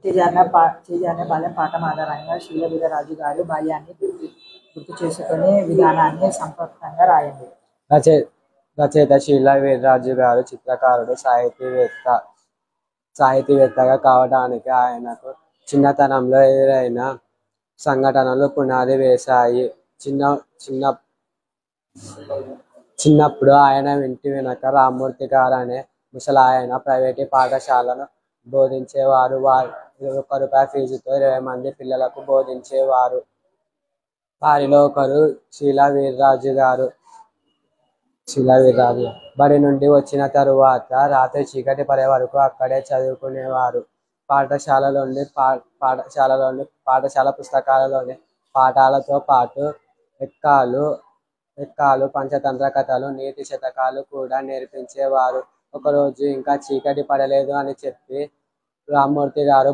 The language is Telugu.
బాల్యం పాఠం ఆధారంగా శీల వీర్రాజు గారి బాల్యాన్ని గుర్తు చేసుకునే విధానాన్ని సంపూర్ణంగా రాయండి. రచయిత శీల వీర్రాజు గారు చిత్రకారుడు, సాహితీవేత్తగా కావడానికి ఆయనకు చిన్నతనంలో ఎదురైన సంఘటనలు పునాది వేశాయి. చిన్నప్పుడు ఆయన ఇంటి వెనక రామ్మూర్తి గారనే ముసలాయన ప్రైవేటు పాఠశాలను బోధించేవారు. వారు ₹1 ఫీజుతో 20 మంది పిల్లలకు బోధించేవారు. వారిలో ఒకరు శీల వీర్రాజు గారు. బడి నుండి వచ్చిన తరువాత రాత్రి చీకటి పడే వరకు అక్కడే చదువుకునేవారు. పాఠశాల పుస్తకాలలోని పాఠాలతో పాటు ఎక్కాలు, పంచతంత్ర కథలు, నీతి శతకాలు కూడా నేర్పించేవారు. ఒకరోజు ఇంకా చీకటి పడలేదు అని చెప్పి రామ్మూర్తి గారు